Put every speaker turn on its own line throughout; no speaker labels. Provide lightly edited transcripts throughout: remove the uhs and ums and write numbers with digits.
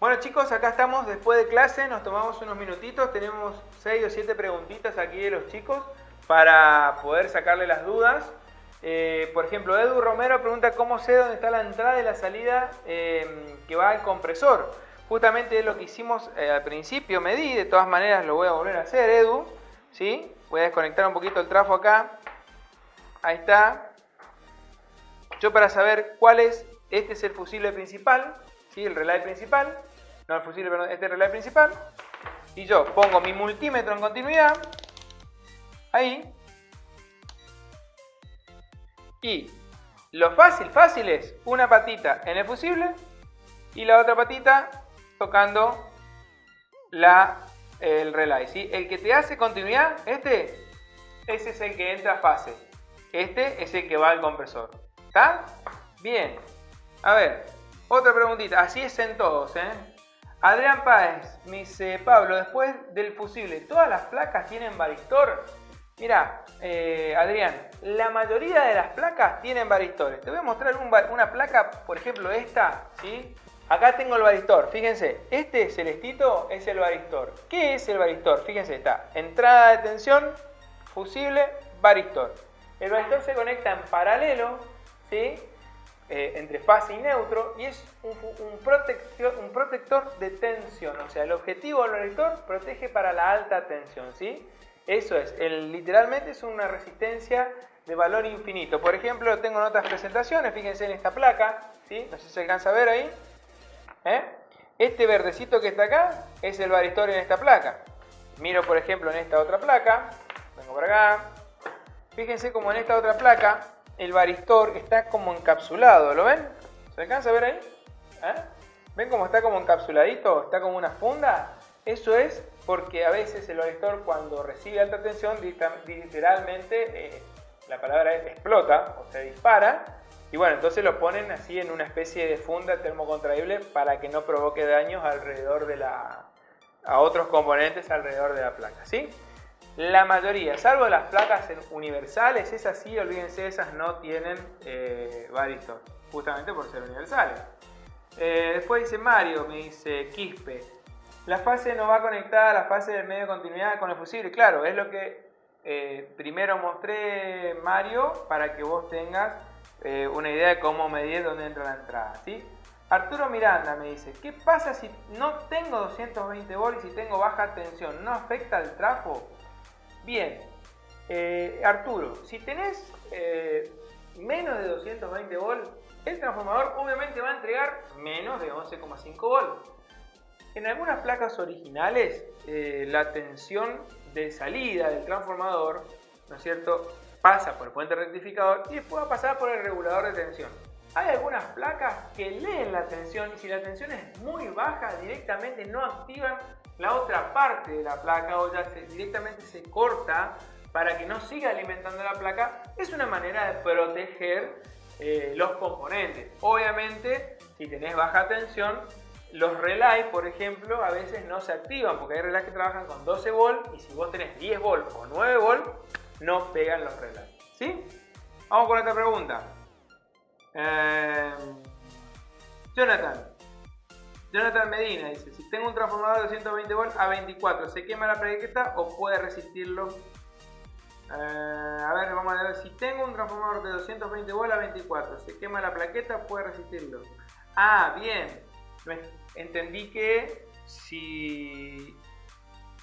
Bueno chicos, acá estamos después de clase, nos tomamos unos minutitos, tenemos 6 o 7 preguntitas aquí de los chicos para poder sacarle las dudas. Por ejemplo, Edu Romero pregunta cómo sé dónde está la entrada y la salida que va al compresor. Justamente es lo que hicimos al principio, medí, de todas maneras lo voy a volver a hacer, Edu. ¿Sí? Voy a desconectar un poquito el trafo acá. Ahí está. Yo para saber cuál es, este es el fusible principal, ¿sí? El relay principal. No el fusible, perdón, este es el relay principal. Y yo pongo mi multímetro en continuidad. Ahí. Y lo fácil es una patita en el fusible y la otra patita tocando el relay, ¿sí? El que te hace continuidad, ese es el que entra a fase. Este es el que va al compresor. ¿Está? Bien. A ver, otra preguntita. Así es en todos, ¿eh? Adrián Páez me dice, Pablo, después del fusible, ¿todas las placas tienen varistor? Mira, Adrián, la mayoría de las placas tienen varistores. Te voy a mostrar una placa, por ejemplo esta, ¿sí? Acá tengo el varistor, fíjense, este celestito es el varistor. ¿Qué es el varistor? Fíjense, está entrada de tensión, fusible, varistor. El varistor se conecta en paralelo, ¿sí? Entre fase y neutro, y es un protector de tensión. O sea, el objetivo del varistor protege para la alta tensión, ¿sí? Eso es, literalmente es una resistencia de valor infinito. Por ejemplo, tengo en otras presentaciones, fíjense en esta placa, ¿sí? No sé si se alcanza a ver ahí. Este verdecito que está acá es el varistor en esta placa. Miro por ejemplo en esta otra placa, vengo por acá. Fíjense como en esta otra placa el varistor está como encapsulado, ¿lo ven? ¿Se alcanza a ver ahí? ¿Ven cómo está como encapsuladito? Está como una funda. Eso es porque a veces el varistor cuando recibe alta tensión literalmente, la palabra es explota o se dispara. Y bueno, entonces lo ponen así en una especie de funda termocontraíble para que no provoque daños alrededor a otros componentes alrededor de la placa, ¿sí? La mayoría, salvo las placas universales, esas sí, olvídense, esas no tienen varistor, justamente por ser universales. Después dice Mario, me dice Quispe, la fase no va conectada a la fase del medio de continuidad con el fusible. Claro, es lo que primero mostré, Mario, para que vos tengas una idea de cómo medir dónde entra la entrada, ¿sí? Arturo Miranda me dice, ¿qué pasa si no tengo 220 volts y si tengo baja tensión? ¿No afecta el trafo? Bien, Arturo, si tenés menos de 220 volts, el transformador obviamente va a entregar menos de 11,5 volts. En algunas placas originales, la tensión de salida del transformador, ¿no es cierto?, pasa por el puente rectificador y después va a pasar por el regulador de tensión. Hay algunas placas que leen la tensión y si la tensión es muy baja, directamente no activan la otra parte de la placa o ya directamente se corta para que no siga alimentando la placa. Es una manera de proteger los componentes. Obviamente, si tenés baja tensión, los relays, por ejemplo, a veces no se activan porque hay relays que trabajan con 12 volts y si vos tenés 10 volts o 9 volts, no pegan los relays, ¿sí? Vamos con otra pregunta. Jonathan Medina dice, si tengo un transformador de 220 volts a 24, ¿se quema la plaqueta o puede resistirlo? A ver, vamos a ver, si tengo un transformador de 220 volts a 24, ¿se quema la plaqueta o puede resistirlo? Ah, bien, entendí que si...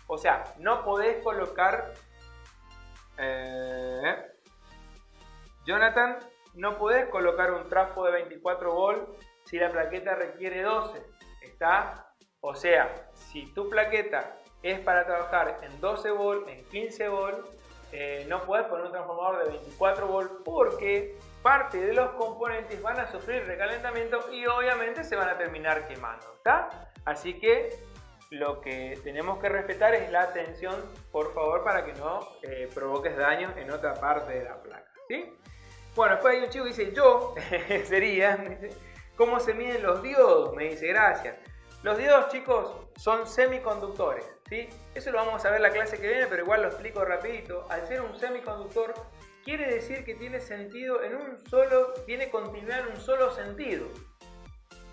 O sea, no podés colocar... Jonathan, no podés colocar un trafo de 24 volts si la plaqueta requiere 12. ¿Está? O sea, si tu plaqueta es para trabajar en 12 volts, en 15 volts, no podés poner un transformador de 24 volts porque parte de los componentes van a sufrir recalentamiento y obviamente se van a terminar quemando. ¿Está? Así que lo que tenemos que respetar es la tensión, por favor, para que no provoques daños en otra parte de la placa, ¿sí? Bueno, después hay un chico que dice, yo, sería, ¿cómo se miden los diodos? Me dice, gracias. Los diodos, chicos, son semiconductores, ¿sí? Eso lo vamos a ver en la clase que viene, pero igual lo explico rapidito. Al ser un semiconductor, quiere decir que tiene sentido tiene continuidad en un solo sentido.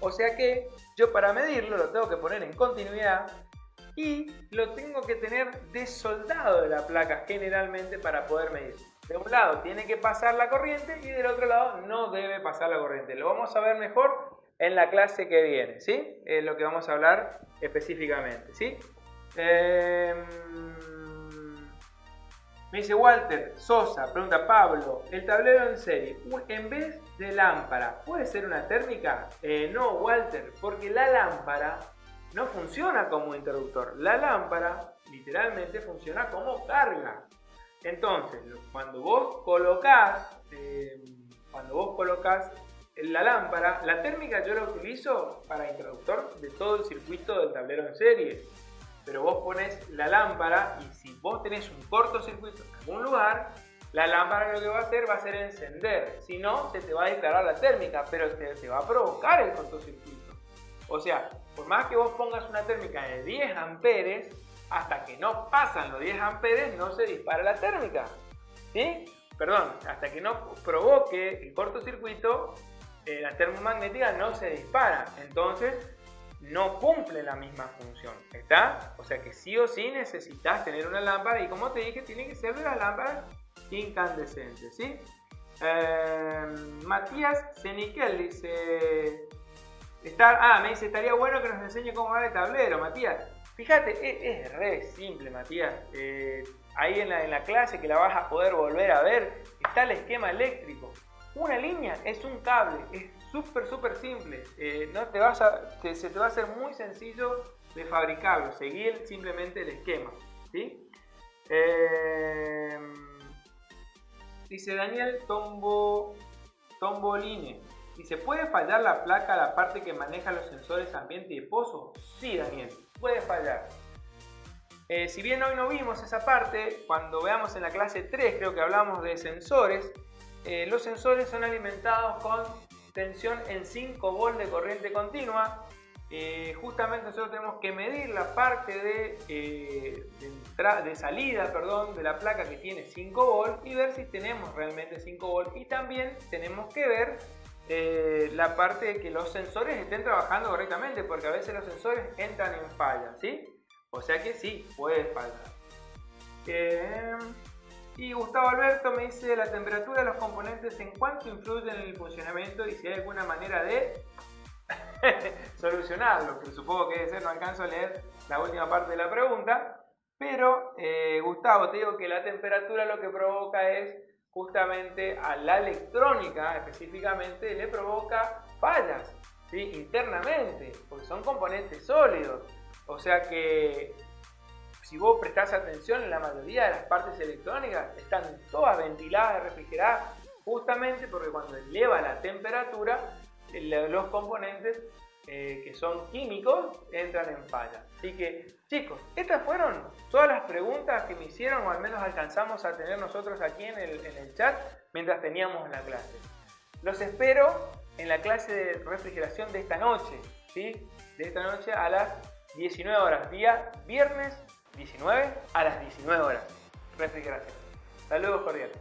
O sea que yo para medirlo lo tengo que poner en continuidad y lo tengo que tener desoldado de la placa generalmente para poder medir. De un lado tiene que pasar la corriente y del otro lado no debe pasar la corriente. Lo vamos a ver mejor en la clase que viene, ¿sí? Es lo que vamos a hablar específicamente, ¿sí? Me dice Walter Sosa, pregunta Pablo, el tablero en serie, en vez de lámpara, ¿puede ser una térmica? No, Walter, porque la lámpara no funciona como interruptor. La lámpara literalmente funciona como carga. Entonces, cuando vos colocás la lámpara, la térmica yo la utilizo para interruptor de todo el circuito del tablero en serie. Pero vos pones la lámpara y si vos tenés un cortocircuito en algún lugar, la lámpara lo que va a hacer va a ser encender. Si no, se te va a disparar la térmica, pero te va a provocar el cortocircuito. O sea, por más que vos pongas una térmica de 10 amperes, hasta que no pasan los 10 amperes no se dispara la térmica. ¿Sí? Perdón, hasta que no provoque el cortocircuito, la termomagnética no se dispara. Entonces, no cumple la misma función, ¿está? O sea que sí o sí necesitas tener una lámpara y como te dije, tiene que ser de las lámparas incandescentes, ¿sí? Matías Seniquel dice... me dice, estaría bueno que nos enseñe cómo va el tablero, Matías. Fíjate, es re simple, Matías. Ahí en la clase que la vas a poder volver a ver, está el esquema eléctrico. Una línea es un cable, es súper simple. Se te va a hacer muy sencillo de fabricarlo. Seguir simplemente el esquema, ¿sí? Dice Daniel Tomboline. Dice, ¿puede fallar la placa, la parte que maneja los sensores ambiente y pozo? Sí, Daniel, puede fallar. Si bien hoy no vimos esa parte, cuando veamos en la clase 3 creo que hablamos de sensores. Los sensores son alimentados con tensión en 5 volts de corriente continua. Justamente nosotros tenemos que medir la parte de salida de la placa que tiene 5 volts y ver si tenemos realmente 5 volts. Y también tenemos que ver la parte de que los sensores estén trabajando correctamente, porque a veces los sensores entran en falla, ¿sí? O sea que sí, puede fallar. Y Gustavo Alberto me dice la temperatura de los componentes en cuánto influye en el funcionamiento y si hay alguna manera de solucionarlo, que supongo que debe ser, no alcanzo a leer la última parte de la pregunta, pero Gustavo, te digo que la temperatura lo que provoca es justamente a la electrónica específicamente le provoca fallas, ¿sí? Internamente, porque son componentes sólidos, o sea que si vos prestás atención, la mayoría de las partes electrónicas están todas ventiladas, refrigeradas, justamente porque cuando eleva la temperatura, los componentes que son químicos entran en falla. Así que, chicos, estas fueron todas las preguntas que me hicieron, o al menos alcanzamos a tener nosotros aquí en el chat mientras teníamos la clase. Los espero en la clase de refrigeración de esta noche, ¿sí? De esta noche a las 19 horas, día viernes 19 a las 19 horas. Refrigeración. Saludos cordiales.